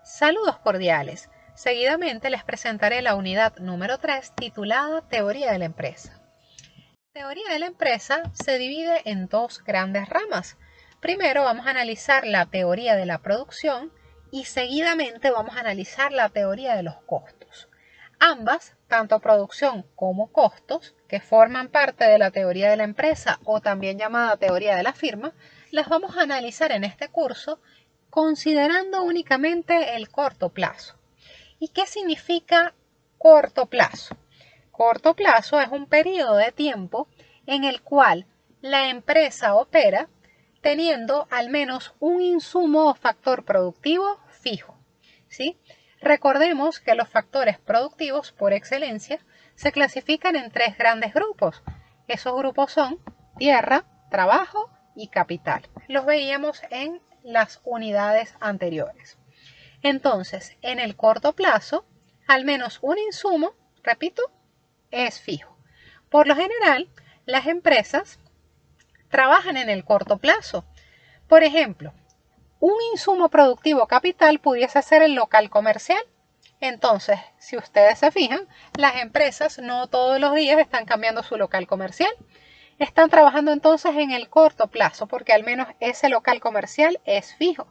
Saludos cordiales. Seguidamente les presentaré la unidad número 3 titulada Teoría de la empresa. La teoría de la empresa se divide en dos grandes ramas. Primero vamos a analizar la teoría de la producción y seguidamente vamos a analizar la teoría de los costos. Ambas, tanto producción como costos, que forman parte de la teoría de la empresa o también llamada teoría de la firma, las vamos a analizar en este curso considerando únicamente el corto plazo. ¿Y qué significa corto plazo? Corto plazo es un periodo de tiempo en el cual la empresa opera teniendo al menos un insumo o factor productivo fijo, ¿sí? Recordemos que los factores productivos por excelencia se clasifican en tres grandes grupos. Esos grupos son tierra, trabajo y capital. Los veíamos en las unidades anteriores. Entonces, en el corto plazo, al menos un insumo, repito, es fijo. Por lo general, las empresas trabajan en el corto plazo. Por ejemplo, un insumo productivo capital pudiese ser el local comercial. Entonces, si ustedes se fijan, las empresas no todos los días están cambiando su local comercial. Están trabajando entonces en el corto plazo porque al menos ese local comercial es fijo.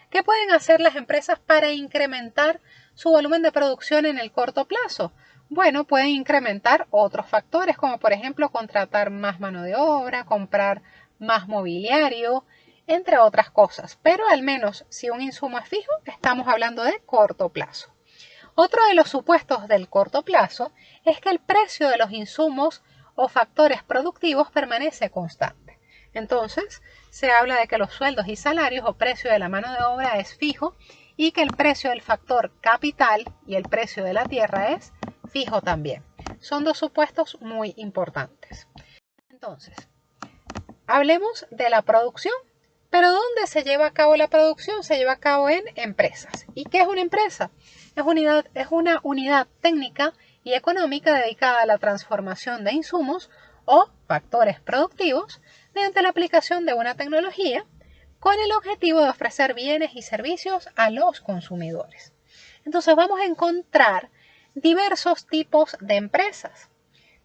¿Qué pueden hacer las empresas para incrementar su volumen de producción en el corto plazo? Bueno, pueden incrementar otros factores como por ejemplo contratar más mano de obra, comprar más mobiliario, entre otras cosas. Pero al menos si un insumo es fijo, estamos hablando de corto plazo. Otro de los supuestos del corto plazo es que el precio de los insumos o factores productivos permanece constante. Entonces, se habla de que los sueldos y salarios o precio de la mano de obra es fijo y que el precio del factor capital y el precio de la tierra es fijo también. Son dos supuestos muy importantes. Entonces, hablemos de la producción. ¿Pero dónde se lleva a cabo la producción? Se lleva a cabo en empresas. ¿Y qué es una empresa? Es una unidad técnica y económica dedicada a la transformación de insumos o factores productivos mediante la aplicación de una tecnología con el objetivo de ofrecer bienes y servicios a los consumidores. Entonces vamos a encontrar diversos tipos de empresas.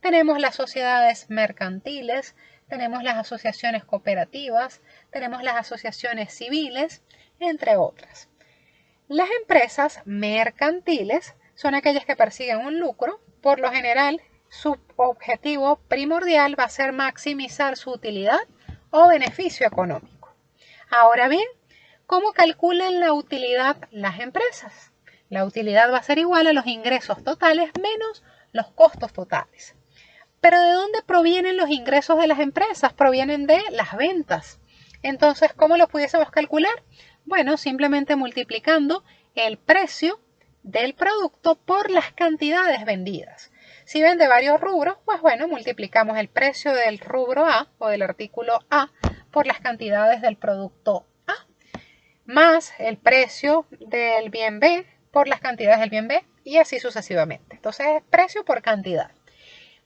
Tenemos las sociedades mercantiles, tenemos las asociaciones cooperativas, tenemos las asociaciones civiles, entre otras. Las empresas mercantiles son aquellas que persiguen un lucro. Por lo general, su objetivo primordial va a ser maximizar su utilidad o beneficio económico. Ahora bien, ¿cómo calculan la utilidad las empresas? La utilidad va a ser igual a los ingresos totales menos los costos totales. ¿Pero de dónde provienen los ingresos de las empresas? Provienen de las ventas. Entonces, ¿cómo lo pudiésemos calcular? Bueno, simplemente multiplicando el precio del producto por las cantidades vendidas. Si vende varios rubros, pues bueno, multiplicamos el precio del rubro A o del artículo A por las cantidades del producto A, más el precio del bien B por las cantidades del bien B y así sucesivamente. Entonces, es precio por cantidad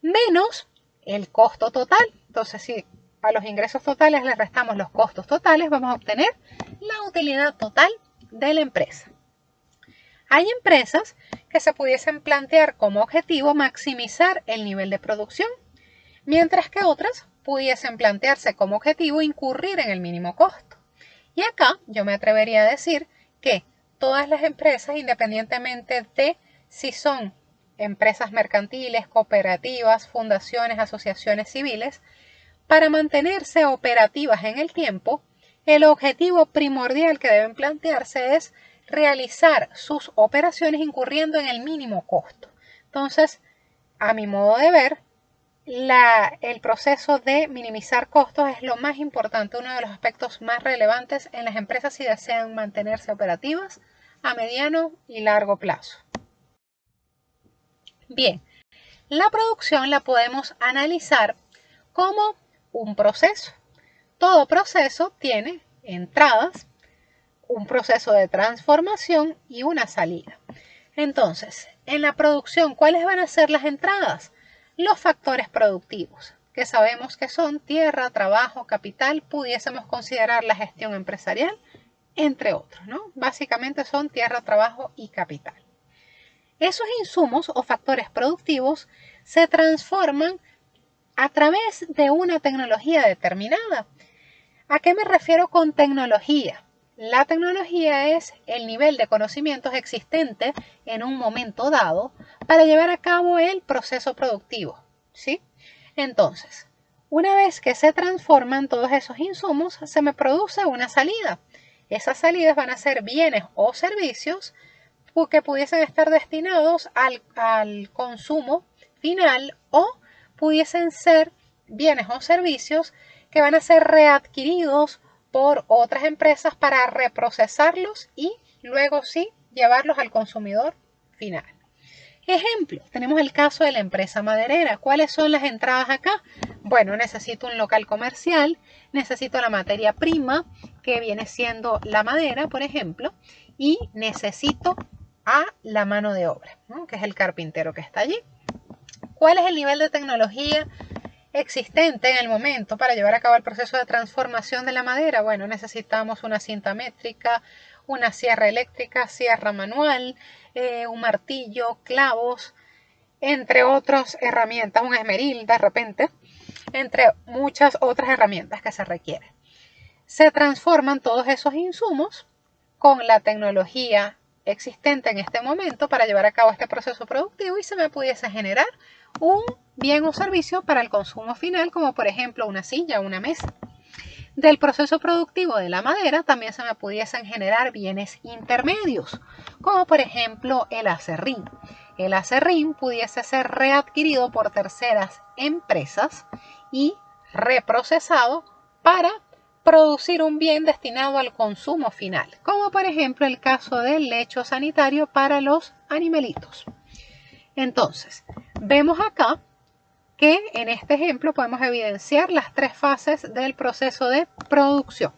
menos el costo total. Entonces, si a los ingresos totales le restamos los costos totales, vamos a obtener la utilidad total de la empresa. Hay empresas que se pudiesen plantear como objetivo maximizar el nivel de producción, mientras que otras pudiesen plantearse como objetivo incurrir en el mínimo costo. Y acá yo me atrevería a decir que todas las empresas, independientemente de si son empresas mercantiles, cooperativas, fundaciones, asociaciones civiles, para mantenerse operativas en el tiempo, el objetivo primordial que deben plantearse es realizar sus operaciones incurriendo en el mínimo costo. Entonces, a mi modo de ver, el proceso de minimizar costos es lo más importante, uno de los aspectos más relevantes en las empresas si desean mantenerse operativas a mediano y largo plazo. Bien, la producción la podemos analizar como un proceso. Todo proceso tiene entradas, un proceso de transformación y una salida. Entonces, en la producción, ¿cuáles van a ser las entradas? Los factores productivos, que sabemos que son tierra, trabajo, capital. Pudiésemos considerar la gestión empresarial entre otros, ¿no? Básicamente son tierra, trabajo y capital. Esos insumos o factores productivos se transforman a través de una tecnología determinada. ¿A qué me refiero con tecnología? La tecnología es el nivel de conocimientos existente en un momento dado para llevar a cabo el proceso productivo, ¿sí? Entonces, una vez que se transforman todos esos insumos, se me produce una salida. Esas salidas van a ser bienes o servicios que pudiesen estar destinados al consumo final o pudiesen ser bienes o servicios que van a ser readquiridos por otras empresas para reprocesarlos y luego sí llevarlos al consumidor final. Ejemplo, tenemos el caso de la empresa maderera. ¿Cuáles son las entradas acá? Bueno, necesito un local comercial, necesito la materia prima, que viene siendo la madera, por ejemplo, y necesito a la mano de obra, ¿no? Que es el carpintero que está allí. ¿Cuál es el nivel de tecnología existente en el momento para llevar a cabo el proceso de transformación de la madera? Bueno, necesitamos una cinta métrica, una sierra eléctrica, sierra manual, un martillo, clavos, entre otras herramientas, un esmeril de repente, entre muchas otras herramientas que se requieren. Se transforman todos esos insumos con la tecnología existente en este momento para llevar a cabo este proceso productivo y se me pudiese generar un bien o servicio para el consumo final, como por ejemplo una silla o una mesa. Del proceso productivo de la madera también se me pudiesen generar bienes intermedios, como por ejemplo el aserrín. El aserrín pudiese ser readquirido por terceras empresas y reprocesado para producir un bien destinado al consumo final, como por ejemplo el caso del lecho sanitario para los animalitos. Entonces, vemos acá que en este ejemplo podemos evidenciar las tres fases del proceso de producción.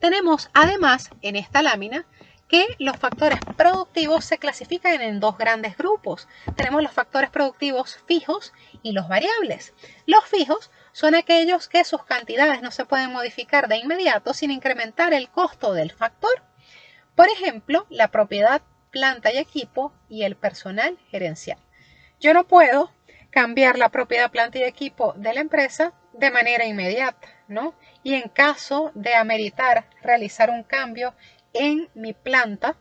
Tenemos además en esta lámina que los factores productivos se clasifican en dos grandes grupos. Tenemos los factores productivos fijos y los variables. Los fijos son aquellos que sus cantidades no se pueden modificar de inmediato sin incrementar el costo del factor. Por ejemplo, la propiedad, planta y equipo y el personal gerencial. Yo no puedo cambiar la propiedad, planta y equipo de la empresa de manera inmediata, ¿no? Y en caso de ameritar realizar un cambio en mi planta,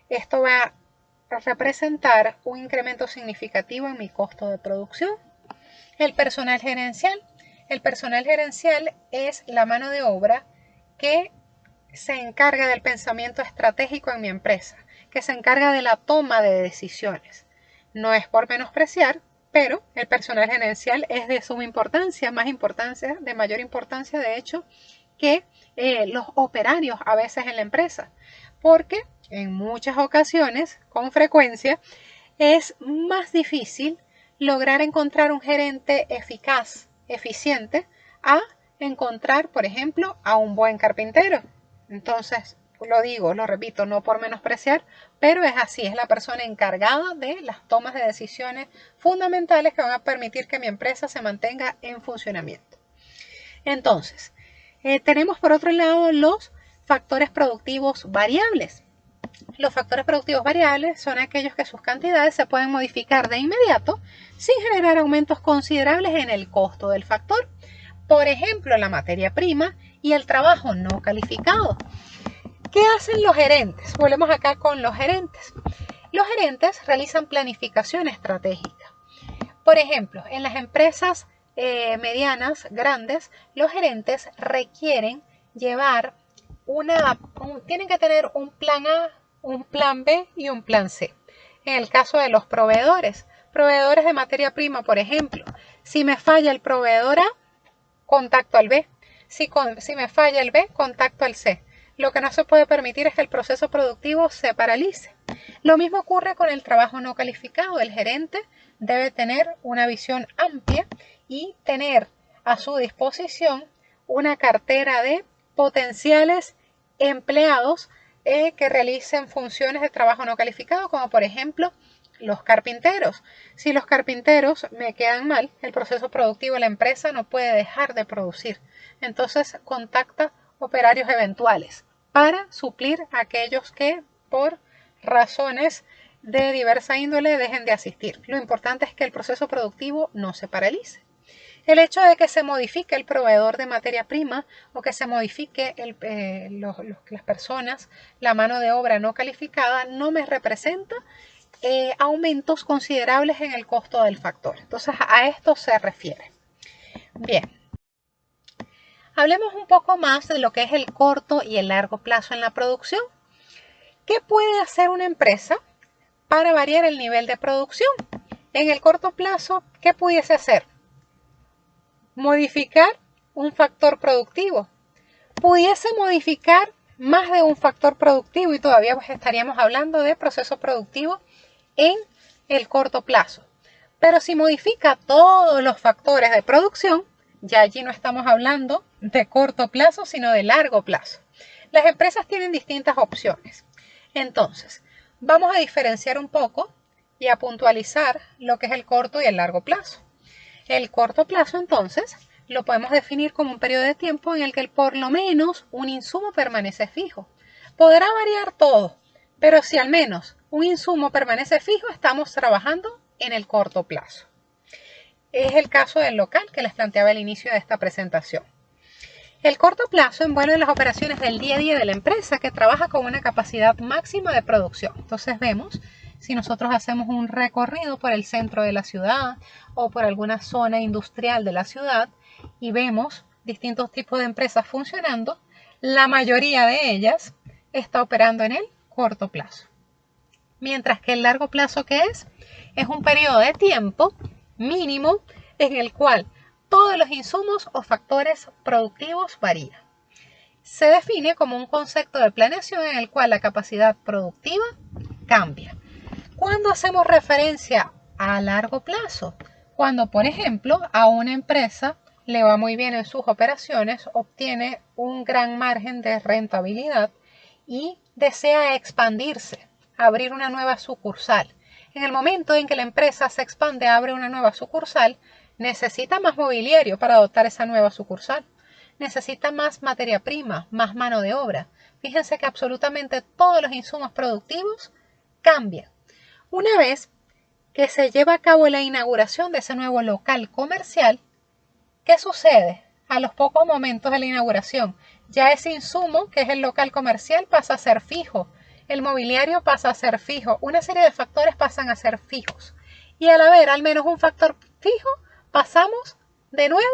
esto va a representar un incremento significativo en mi costo de producción. El personal gerencial. El personal gerencial es la mano de obra que se encarga del pensamiento estratégico en mi empresa, que se encarga de la toma de decisiones. No es por menospreciar, pero el personal gerencial es de suma importancia, de mayor importancia de hecho que los operarios a veces en la empresa, porque en muchas ocasiones, con frecuencia, es más difícil lograr encontrar un gerente eficaz, eficiente, a encontrar, por ejemplo, a un buen carpintero. Entonces, lo repito, no por menospreciar, pero es así, es la persona encargada de las tomas de decisiones fundamentales que van a permitir que mi empresa se mantenga en funcionamiento. Entonces, tenemos por otro lado los factores productivos variables. Los factores productivos variables son aquellos que sus cantidades se pueden modificar de inmediato sin generar aumentos considerables en el costo del factor. Por ejemplo, la materia prima y el trabajo no calificado. ¿Qué hacen los gerentes? Volvemos acá con los gerentes. Los gerentes realizan planificación estratégica. Por ejemplo, en las empresas medianas, grandes, los gerentes requieren tienen que tener un plan A, un plan B y un plan C. En el caso de los proveedores de materia prima, por ejemplo, si me falla el proveedor A, contacto al B. Si me falla el B, contacto al C. Lo que no se puede permitir es que el proceso productivo se paralice. Lo mismo ocurre con el trabajo no calificado. El gerente debe tener una visión amplia y tener a su disposición una cartera de potenciales empleados que realicen funciones de trabajo no calificado, como por ejemplo los carpinteros. Si los carpinteros me quedan mal, el proceso productivo de la empresa no puede dejar de producir. Entonces contacta operarios eventuales. para suplir a aquellos que por razones de diversa índole dejen de asistir. Lo importante es que el proceso productivo no se paralice. El hecho de que se modifique el proveedor de materia prima o que se modifique las personas, la mano de obra no calificada, no me representa aumentos considerables en el costo del factor. Entonces, a esto se refiere. Bien. Hablemos un poco más de lo que es el corto y el largo plazo en la producción. ¿Qué puede hacer una empresa para variar el nivel de producción? En el corto plazo, ¿qué pudiese hacer? Modificar un factor productivo. Pudiese modificar más de un factor productivo y todavía estaríamos hablando de proceso productivo en el corto plazo. Pero si modifica todos los factores de producción, ya allí no estamos hablando de corto plazo, sino de largo plazo. Las empresas tienen distintas opciones. Entonces, vamos a diferenciar un poco y a puntualizar lo que es el corto y el largo plazo. El corto plazo, entonces, lo podemos definir como un periodo de tiempo en el que por lo menos un insumo permanece fijo. Podrá variar todo, pero si al menos un insumo permanece fijo, estamos trabajando en el corto plazo. Es el caso del local que les planteaba al inicio de esta presentación. El corto plazo envuelve las operaciones del día a día de la empresa que trabaja con una capacidad máxima de producción. Entonces vemos, si nosotros hacemos un recorrido por el centro de la ciudad o por alguna zona industrial de la ciudad y vemos distintos tipos de empresas funcionando, la mayoría de ellas está operando en el corto plazo. Mientras que el largo plazo, ¿qué es? Es un periodo de tiempo mínimo en el cual todos los insumos o factores productivos varían. Se define como un concepto de planeación en el cual la capacidad productiva cambia. ¿Cuándo hacemos referencia a largo plazo? Cuando, por ejemplo, a una empresa le va muy bien en sus operaciones, obtiene un gran margen de rentabilidad y desea expandirse, abrir una nueva sucursal. En el momento en que la empresa se expande, abre una nueva sucursal, necesita más mobiliario para dotar esa nueva sucursal. Necesita más materia prima, más mano de obra. Fíjense que absolutamente todos los insumos productivos cambian. Una vez que se lleva a cabo la inauguración de ese nuevo local comercial, ¿qué sucede? A los pocos momentos de la inauguración, ya ese insumo, que es el local comercial, pasa a ser fijo. El mobiliario pasa a ser fijo. Una serie de factores pasan a ser fijos. Y al haber al menos un factor fijo, pasamos de nuevo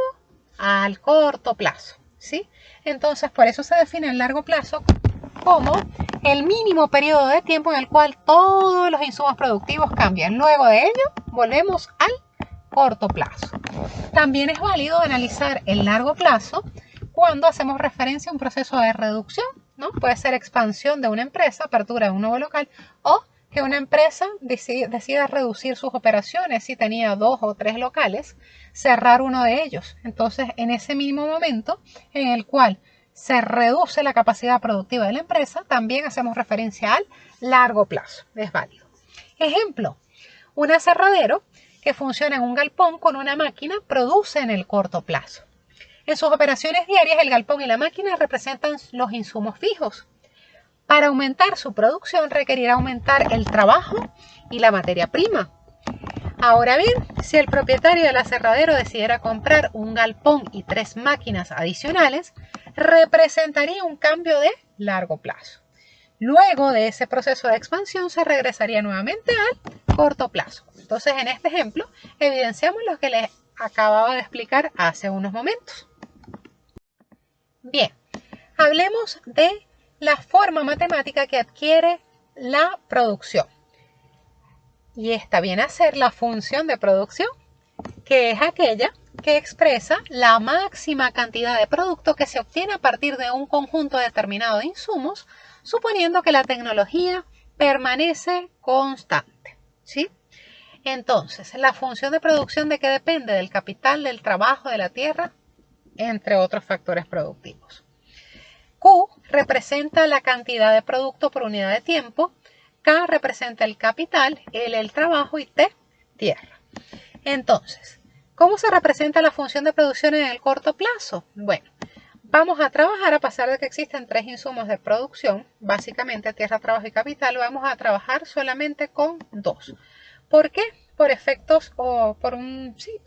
al corto plazo, ¿sí? Entonces, por eso se define el largo plazo como el mínimo periodo de tiempo en el cual todos los insumos productivos cambian. Luego de ello, volvemos al corto plazo. También es válido analizar el largo plazo cuando hacemos referencia a un proceso de reducción, ¿no? Puede ser expansión de una empresa, apertura de un nuevo local, o que una empresa decida reducir sus operaciones. Si tenía 2 o 3 locales, cerrar uno de ellos. Entonces, en ese mismo momento en el cual se reduce la capacidad productiva de la empresa, también hacemos referencia al largo plazo. Es válido. Ejemplo, un aserradero que funciona en un galpón con una máquina produce en el corto plazo. En sus operaciones diarias, el galpón y la máquina representan los insumos fijos. Para aumentar su producción requerirá aumentar el trabajo y la materia prima. Ahora bien, si el propietario del aserradero decidiera comprar un galpón y 3 máquinas adicionales, representaría un cambio de largo plazo. Luego de ese proceso de expansión se regresaría nuevamente al corto plazo. Entonces, en este ejemplo, evidenciamos lo que les acababa de explicar hace unos momentos. Bien, hablemos de la forma matemática que adquiere la producción. Y esta viene a ser la función de producción, que es aquella que expresa la máxima cantidad de producto que se obtiene a partir de un conjunto determinado de insumos, suponiendo que la tecnología permanece constante, ¿sí? Entonces, la función de producción, ¿de qué depende? Del capital, del trabajo, de la tierra, entre otros factores productivos. Q representa la cantidad de producto por unidad de tiempo, K representa el capital, L el trabajo y T tierra. Entonces, ¿cómo se representa la función de producción en el corto plazo? Bueno, vamos a trabajar, a pesar de que existen 3 insumos de producción, básicamente tierra, trabajo y capital, vamos a trabajar solamente con 2. ¿Por qué? Por efectos o por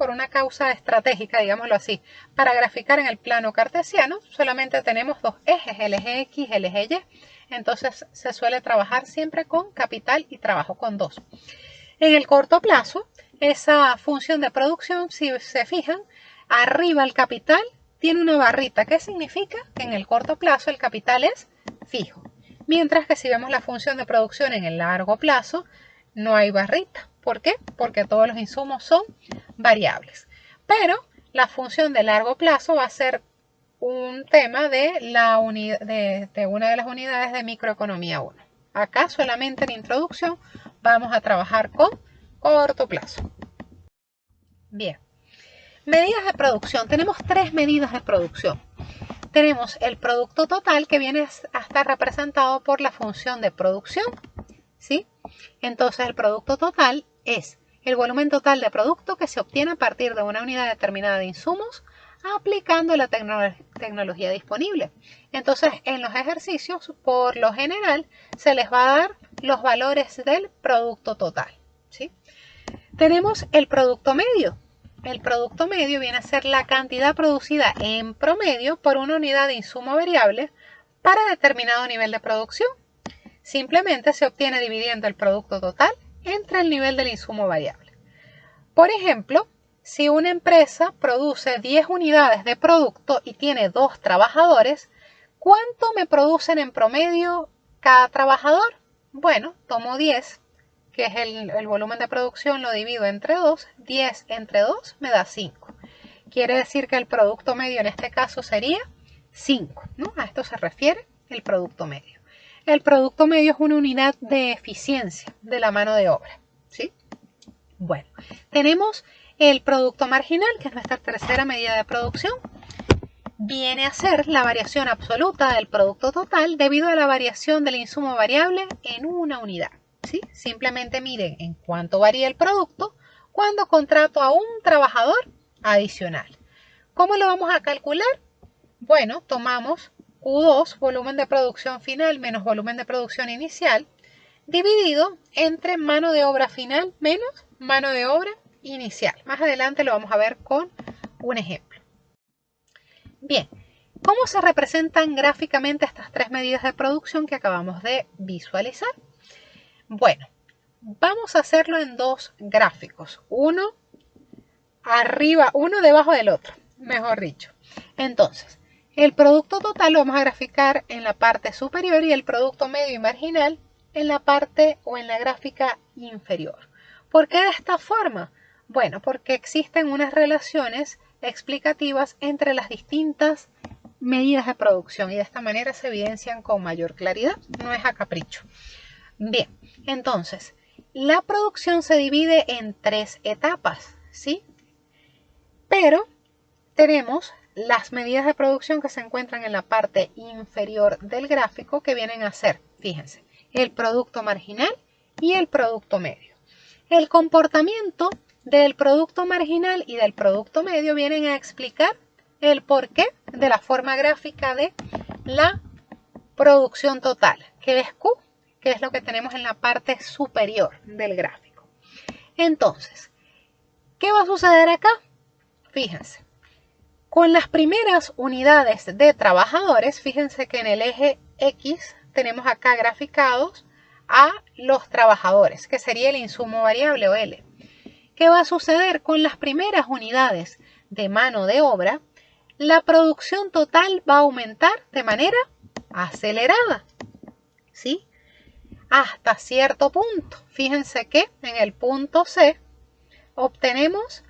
una causa estratégica, digámoslo así. Para graficar en el plano cartesiano solamente tenemos 2 ejes, el eje X, el eje Y. Entonces se suele trabajar siempre con capital y trabajo, con 2. En el corto plazo, esa función de producción, si se fijan, arriba el capital tiene una barrita. ¿Qué significa? Que en el corto plazo el capital es fijo. Mientras que si vemos la función de producción en el largo plazo, no hay barrita. ¿Por qué? Porque todos los insumos son variables. Pero la función de largo plazo va a ser un tema de una de las unidades de microeconomía 1. Acá solamente en introducción vamos a trabajar con corto plazo. Bien. Medidas de producción. Tenemos 3 medidas de producción. Tenemos el producto total, que viene a estar representado por la función de producción, ¿sí? Entonces el producto total es el volumen total de producto que se obtiene a partir de una unidad determinada de insumos aplicando la tecnología disponible. Entonces en los ejercicios, por lo general, se les va a dar los valores del producto total, ¿sí? Tenemos el producto medio. El producto medio viene a ser la cantidad producida en promedio por una unidad de insumo variable para determinado nivel de producción. Simplemente se obtiene dividiendo el producto total entre el nivel del insumo variable. Por ejemplo, si una empresa produce 10 unidades de producto y tiene 2 trabajadores, ¿cuánto me producen en promedio cada trabajador? Bueno, tomo 10, que es el volumen de producción, lo divido entre 2, 10 entre 2 me da 5. Quiere decir que el producto medio en este caso sería 5, ¿no? A esto se refiere el producto medio. El producto medio es una unidad de eficiencia de la mano de obra, ¿sí? Bueno, tenemos el producto marginal, que es nuestra tercera medida de producción. Viene a ser la variación absoluta del producto total debido a la variación del insumo variable en una unidad, ¿sí? Simplemente miren en cuánto varía el producto cuando contrato a un trabajador adicional. ¿Cómo lo vamos a calcular? Bueno, tomamos Q2, volumen de producción final menos volumen de producción inicial, dividido entre mano de obra final menos mano de obra inicial. Más adelante lo vamos a ver con un ejemplo. Bien, ¿cómo se representan gráficamente estas 3 medidas de producción que acabamos de visualizar? Bueno, vamos a hacerlo en 2 gráficos, uno arriba, uno debajo del otro, mejor dicho. Entonces, el producto total lo vamos a graficar en la parte superior y el producto medio y marginal en la parte o en la gráfica inferior. ¿Por qué de esta forma? Bueno, porque existen unas relaciones explicativas entre las distintas medidas de producción y de esta manera se evidencian con mayor claridad, no es a capricho. Bien, entonces, la producción se divide en 3 etapas, ¿sí? Pero tenemos las medidas de producción que se encuentran en la parte inferior del gráfico que vienen a ser, fíjense, el producto marginal y el producto medio. El comportamiento del producto marginal y del producto medio vienen a explicar el porqué de la forma gráfica de la producción total, que es Q, que es lo que tenemos en la parte superior del gráfico. Entonces, ¿qué va a suceder acá? Fíjense. Con las primeras unidades de trabajadores, fíjense que en el eje X tenemos acá graficados a los trabajadores, que sería el insumo variable o L. ¿Qué va a suceder con las primeras unidades de mano de obra? La producción total va a aumentar de manera acelerada, ¿sí? Hasta cierto punto. Fíjense que en el punto C obtenemos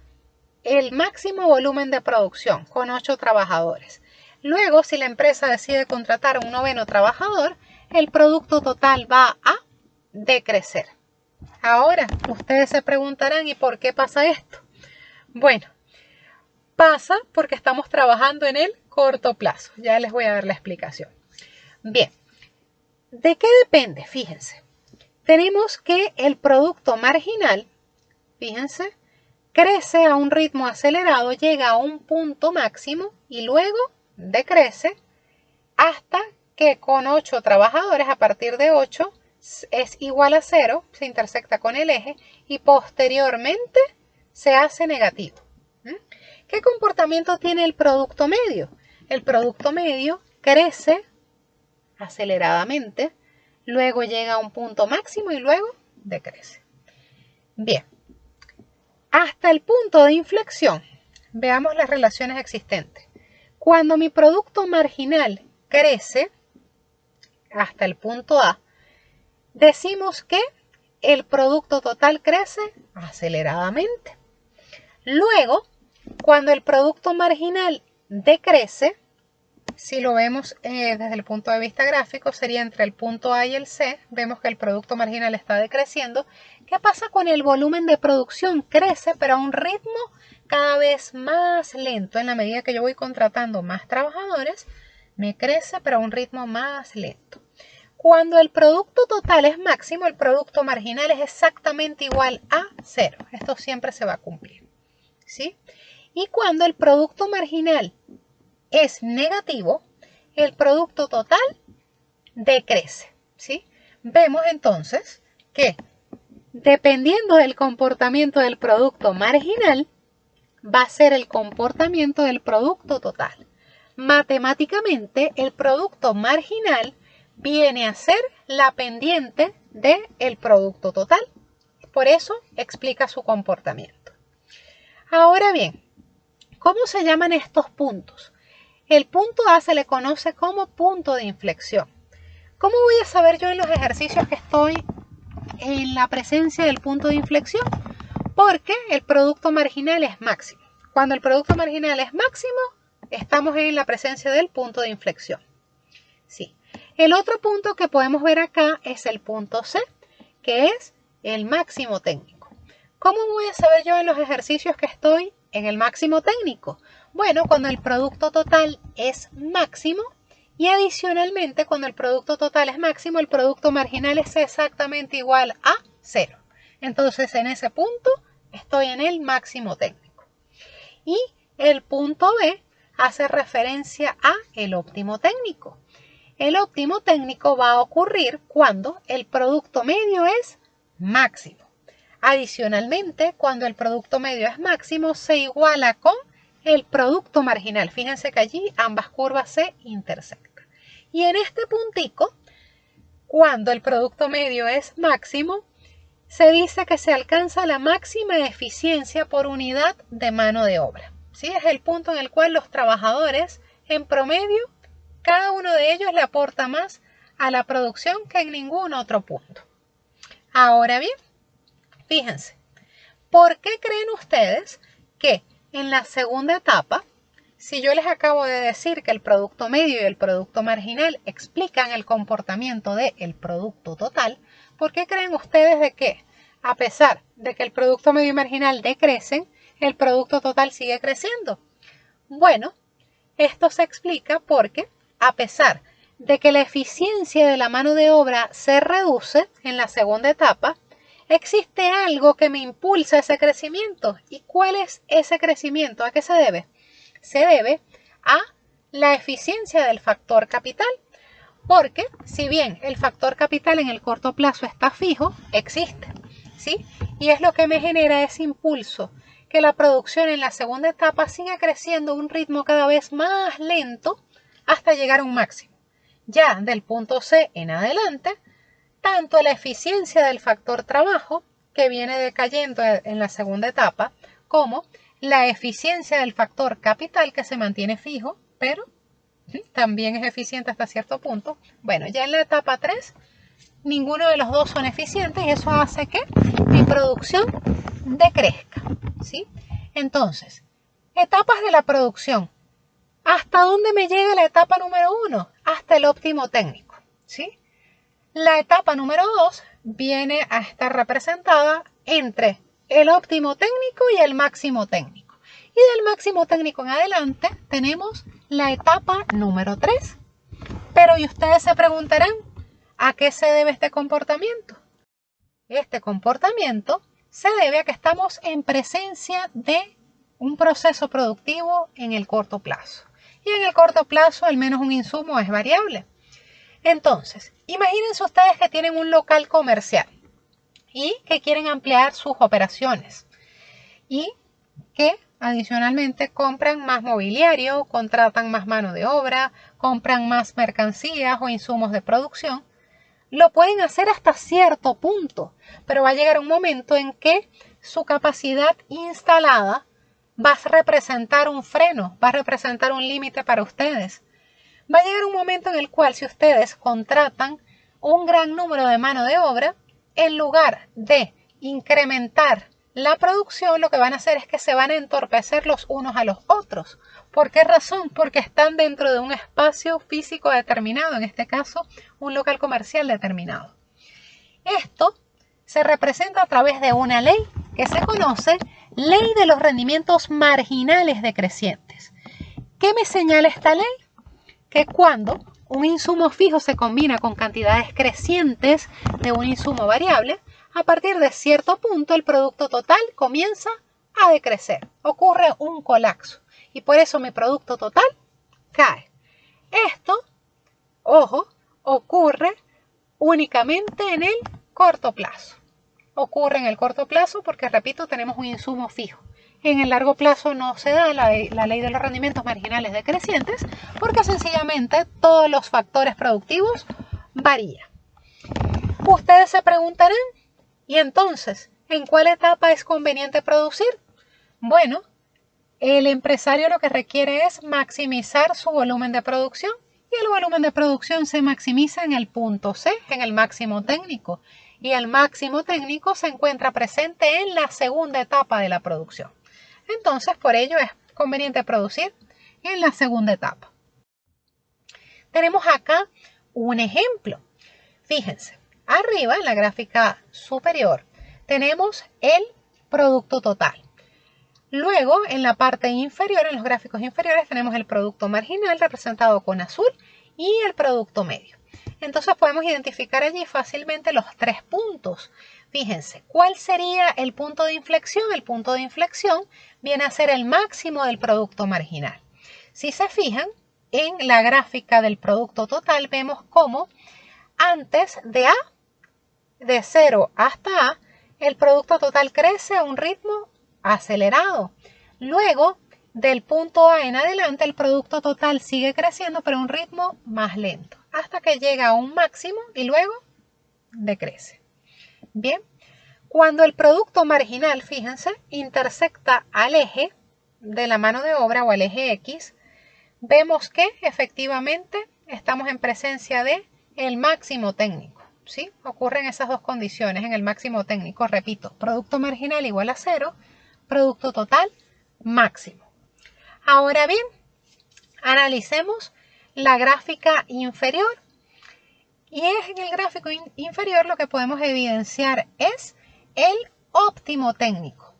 el máximo volumen de producción con 8 trabajadores. Luego, si la empresa decide contratar a un 9º trabajador, el producto total va a decrecer. Ahora, ustedes se preguntarán, ¿y por qué pasa esto? Bueno, pasa porque estamos trabajando en el corto plazo. Ya les voy a dar la explicación. Bien, ¿de qué depende? Fíjense, tenemos que el producto marginal, fíjense, crece a un ritmo acelerado, llega a un punto máximo y luego decrece hasta que con 8 trabajadores, a partir de 8, es igual a 0, se intersecta con el eje y posteriormente se hace negativo. ¿Qué comportamiento tiene el producto medio? El producto medio crece aceleradamente, luego llega a un punto máximo y luego decrece. Bien, hasta el punto de inflexión, veamos las relaciones existentes. Cuando mi producto marginal crece hasta el punto A, decimos que el producto total crece aceleradamente. Luego, cuando el producto marginal decrece, si lo vemos desde el punto de vista gráfico, sería entre el punto A y el C. Vemos que el producto marginal está decreciendo. ¿Qué pasa con el volumen de producción? Crece, pero a un ritmo cada vez más lento. En la medida que yo voy contratando más trabajadores, me crece, pero a un ritmo más lento. Cuando el producto total es máximo, el producto marginal es exactamente igual a 0. Esto siempre se va a cumplir, ¿sí? Y cuando el producto marginal es negativo, el producto total decrece, ¿sí? Vemos entonces que dependiendo del comportamiento del producto marginal, va a ser el comportamiento del producto total. Matemáticamente, el producto marginal viene a ser la pendiente del producto total. Por eso explica su comportamiento. Ahora bien, ¿cómo se llaman estos puntos? El punto A se le conoce como punto de inflexión. ¿Cómo voy a saber yo en los ejercicios que estoy en la presencia del punto de inflexión? Porque el producto marginal es máximo. Cuando el producto marginal es máximo, estamos en la presencia del punto de inflexión. Sí. El otro punto que podemos ver acá es el punto C, que es el máximo técnico. ¿Cómo voy a saber yo en los ejercicios que estoy en el máximo técnico? Bueno, cuando el producto total es máximo y adicionalmente cuando el producto total es máximo, el producto marginal es exactamente igual a 0. Entonces en ese punto estoy en el máximo técnico. Y el punto B hace referencia a el óptimo técnico. El óptimo técnico va a ocurrir cuando el producto medio es máximo. Adicionalmente, cuando el producto medio es máximo, se iguala con el producto marginal. Fíjense que allí ambas curvas se intersectan. Y en este puntico, cuando el producto medio es máximo, se dice que se alcanza la máxima eficiencia por unidad de mano de obra. ¿Sí? Es el punto en el cual los trabajadores, en promedio, cada uno de ellos le aporta más a la producción que en ningún otro punto. Ahora bien, fíjense, ¿por qué creen ustedes que en la segunda etapa, si yo les acabo de decir que el producto medio y el producto marginal explican el comportamiento del producto total, ¿por qué creen ustedes de que, a pesar de que el producto medio y marginal decrecen, el producto total sigue creciendo? Bueno, esto se explica porque, a pesar de que la eficiencia de la mano de obra se reduce en la segunda etapa, existe algo que me impulsa ese crecimiento. ¿Y cuál es ese crecimiento? ¿A qué se debe? Se debe a la eficiencia del factor capital. Porque si bien el factor capital en el corto plazo está fijo, existe, ¿sí? Y es lo que me genera ese impulso, que la producción en la segunda etapa siga creciendo a un ritmo cada vez más lento hasta llegar a un máximo. Ya del punto C en adelante, tanto la eficiencia del factor trabajo, que viene decayendo en la segunda etapa, como la eficiencia del factor capital, que se mantiene fijo, pero también es eficiente hasta cierto punto. Bueno, ya en la etapa 3, ninguno de los dos son eficientes y eso hace que mi producción decrezca, ¿sí? Entonces, etapas de la producción. ¿Hasta dónde me llega la etapa número 1? Hasta el óptimo técnico, ¿sí? La etapa número 2 viene a estar representada entre el óptimo técnico y el máximo técnico. Y del máximo técnico en adelante tenemos la etapa número 3. Pero y ustedes se preguntarán, ¿a qué se debe este comportamiento? Este comportamiento se debe a que estamos en presencia de un proceso productivo en el corto plazo. y en el corto plazo al menos un insumo es variable. Entonces, imagínense ustedes que tienen un local comercial y que quieren ampliar sus operaciones y que adicionalmente compran más mobiliario, contratan más mano de obra, compran más mercancías o insumos de producción. Lo pueden hacer hasta cierto punto, pero va a llegar un momento en que su capacidad instalada va a representar un freno, va a representar un límite para ustedes. Va a llegar un momento en el cual si ustedes contratan un gran número de mano de obra, en lugar de incrementar la producción, lo que van a hacer es que se van a entorpecer los unos a los otros. ¿Por qué razón? Porque están dentro de un espacio físico determinado, en este caso, un local comercial determinado. Esto se representa a través de una ley que se conoce Ley de los Rendimientos Marginales Decrecientes. ¿Qué me señala esta ley? Que cuando un insumo fijo se combina con cantidades crecientes de un insumo variable, a partir de cierto punto el producto total comienza a decrecer. Ocurre un colapso y por eso mi producto total cae. Esto, ojo, ocurre únicamente en el corto plazo. Ocurre en el corto plazo porque, repito, tenemos un insumo fijo. En el largo plazo no se da la ley de los rendimientos marginales decrecientes porque sencillamente todos los factores productivos varían. Ustedes se preguntarán, ¿y entonces en cuál etapa es conveniente producir? Bueno, el empresario lo que requiere es maximizar su volumen de producción y el volumen de producción se maximiza en el punto C, en el máximo técnico. Y el máximo técnico se encuentra presente en la segunda etapa de la producción. Entonces, por ello es conveniente producir en la segunda etapa. Tenemos acá un ejemplo. Fíjense, arriba en la gráfica superior tenemos el producto total. Luego, en la parte inferior, en los gráficos inferiores, tenemos el producto marginal representado con azul y el producto medio. Entonces podemos identificar allí fácilmente los tres puntos. Fíjense, ¿cuál sería el punto de inflexión? El punto de inflexión viene a ser el máximo del producto marginal. Si se fijan, en la gráfica del producto total vemos cómo antes de A, de 0 hasta A, el producto total crece a un ritmo acelerado. Luego, del punto A en adelante, el producto total sigue creciendo, pero a un ritmo más lento, hasta que llega a un máximo y luego decrece. Bien, cuando el producto marginal, fíjense, intersecta al eje de la mano de obra o al eje X, vemos que efectivamente estamos en presencia de el máximo técnico. ¿Sí? Ocurren esas dos condiciones en el máximo técnico. Repito, producto marginal igual a 0, producto total máximo. Ahora bien, analicemos la gráfica inferior. Y en el gráfico inferior lo que podemos evidenciar es el óptimo técnico.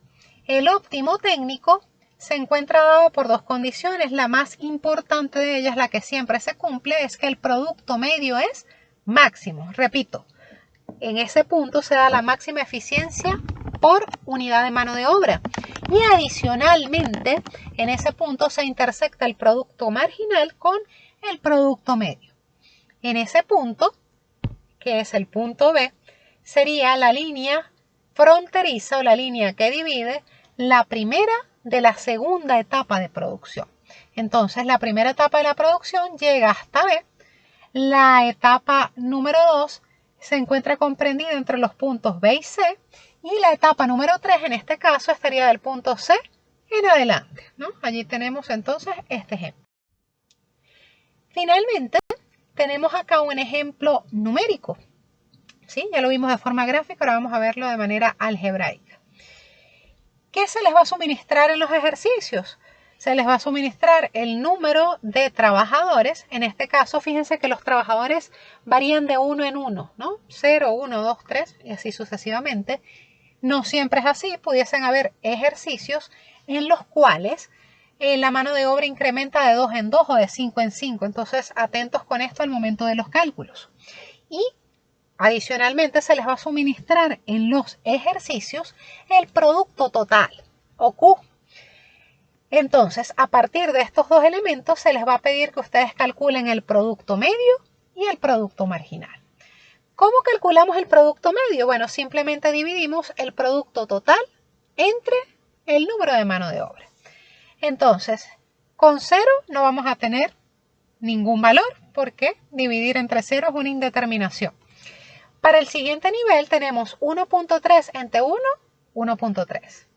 El óptimo técnico se encuentra dado por dos condiciones. La más importante de ellas, la que siempre se cumple, es que el producto medio es máximo. Repito, en ese punto se da la máxima eficiencia por unidad de mano de obra. Y adicionalmente, en ese punto se intersecta el producto marginal con el producto medio. En ese punto, que es el punto B, sería la línea fronteriza o la línea que divide la primera de la segunda etapa de producción. Entonces, la primera etapa de la producción llega hasta B. La etapa número 2 se encuentra comprendida entre los puntos B y C. Y la etapa número 3, en este caso, estaría del punto C en adelante, ¿no? Allí tenemos entonces este ejemplo. Finalmente, tenemos acá un ejemplo numérico. ¿Sí? Ya lo vimos de forma gráfica, ahora vamos a verlo de manera algebraica. ¿Qué se les va a suministrar en los ejercicios? Se les va a suministrar el número de trabajadores. En este caso, fíjense que los trabajadores varían de uno en uno, ¿no? 0, 1, 2, 3 y así sucesivamente. No siempre es así, pudiesen haber ejercicios en los cuales la mano de obra incrementa de 2 en 2 o de 5 en 5. Entonces, atentos con esto al momento de los cálculos. Y adicionalmente se les va a suministrar en los ejercicios el producto total, o Q. Entonces, a partir de estos dos elementos, se les va a pedir que ustedes calculen el producto medio y el producto marginal. ¿Cómo calculamos el producto medio? Bueno, simplemente dividimos el producto total entre el número de mano de obra. Entonces, con 0 no vamos a tener ningún valor, porque dividir entre 0 es una indeterminación. Para el siguiente nivel tenemos 1.3 entre 1, 1.3.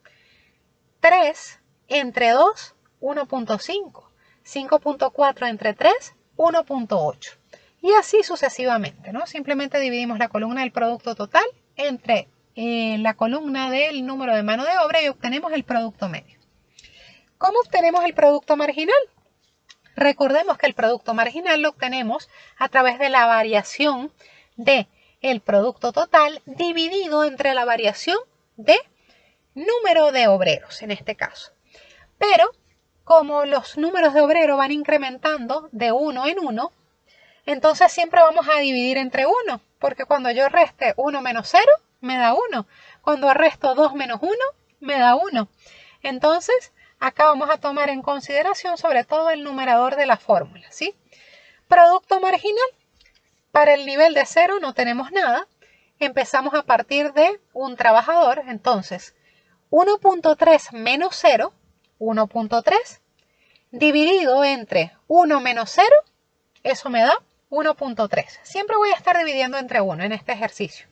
3 entre 2, 1.5. 5.4 entre 3, 1.8. Y así sucesivamente, ¿no? Simplemente dividimos la columna del producto total entre la columna del número de mano de obra y obtenemos el producto medio. ¿Cómo obtenemos el producto marginal? Recordemos que el producto marginal lo obtenemos a través de la variación del producto total dividido entre la variación de número de obreros, en este caso. Pero como los números de obreros van incrementando de 1 en 1, entonces siempre vamos a dividir entre 1, porque cuando yo reste 1 menos 0, me da 1. Cuando resto 2 menos 1, me da 1. Entonces, acá vamos a tomar en consideración sobre todo el numerador de la fórmula, ¿sí? Producto marginal. Para el nivel de 0 no tenemos nada. Empezamos a partir de un trabajador. Entonces, 1.3 menos 0, 1.3, dividido entre 1 menos 0, eso me da 1.3. Siempre voy a estar dividiendo entre 1 en este ejercicio.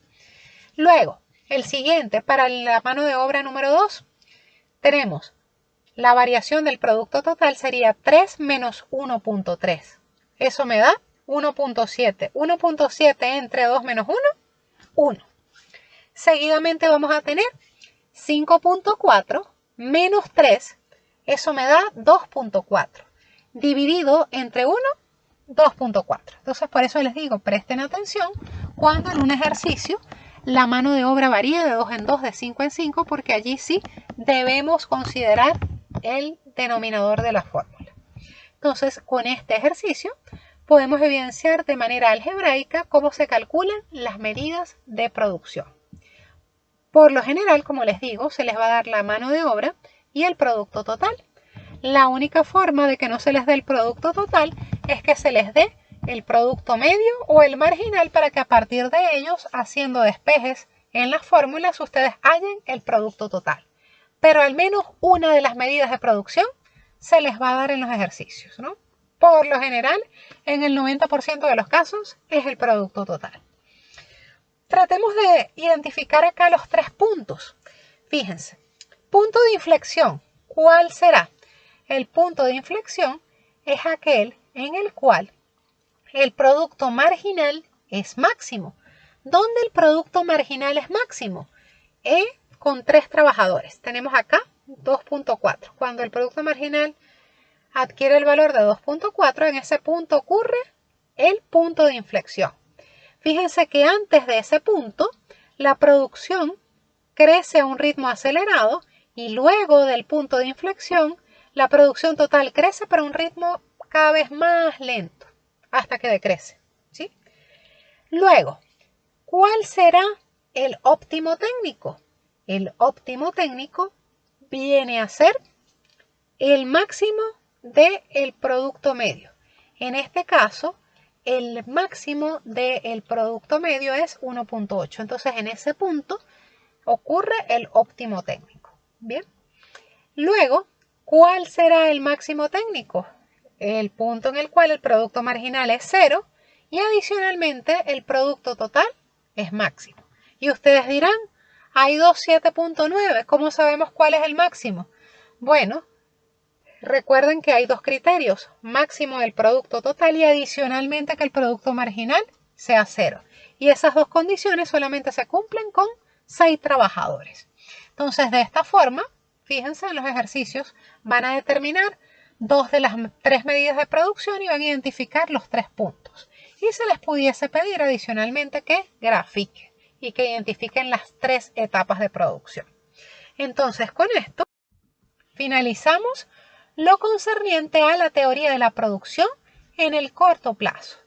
Luego, el siguiente, para la mano de obra número 2, tenemos la variación del producto total sería 3 menos 1.3. Eso me da 1.7. 1.7 entre 2 menos 1, 1. Seguidamente vamos a tener 5.4 menos 3. Eso me da 2.4. Dividido entre 1, 2.4. Entonces, por eso les digo, presten atención cuando en un ejercicio la mano de obra varía de 2 en 2, de 5 en 5, porque allí sí debemos considerar el denominador de la fórmula. Entonces, con este ejercicio podemos evidenciar de manera algebraica cómo se calculan las medidas de producción. Por lo general, como les digo, se les va a dar la mano de obra y el producto total. La única forma de que no se les dé el producto total es que se les dé el producto medio o el marginal para que a partir de ellos, haciendo despejes en las fórmulas, ustedes hallen el producto total. Pero al menos una de las medidas de producción se les va a dar en los ejercicios, ¿no? Por lo general, en el 90% de los casos, es el producto total. Tratemos de identificar acá los 3 puntos. Fíjense, punto de inflexión, ¿cuál será? El punto de inflexión es aquel en el cual el producto marginal es máximo. ¿Dónde el producto marginal es máximo? Con 3 trabajadores. Tenemos acá 2.4. Cuando el producto marginal adquiere el valor de 2.4, en ese punto ocurre el punto de inflexión. Fíjense que antes de ese punto, la producción crece a un ritmo acelerado y luego del punto de inflexión, la producción total crece pero a un ritmo cada vez más lento hasta que decrece, ¿sí? Luego, ¿cuál será el óptimo técnico? El óptimo técnico viene a ser el máximo del producto medio. En este caso, el máximo del producto medio es 1.8. Entonces, en ese punto ocurre el óptimo técnico. Bien. Luego, ¿cuál será el máximo técnico? El punto en el cual el producto marginal es 0 y adicionalmente el producto total es máximo. Y ustedes dirán, hay 2.7.9, ¿cómo sabemos cuál es el máximo? Bueno, recuerden que hay 2 criterios, máximo del producto total y adicionalmente que el producto marginal sea 0. Y esas 2 condiciones solamente se cumplen con 6 trabajadores. Entonces, de esta forma, fíjense en los ejercicios, van a determinar 2 de las 3 medidas de producción y van a identificar los 3 puntos. Y se les pudiese pedir adicionalmente que grafiquen y que identifiquen las 3 etapas de producción. Entonces, con esto finalizamos lo concerniente a la teoría de la producción en el corto plazo.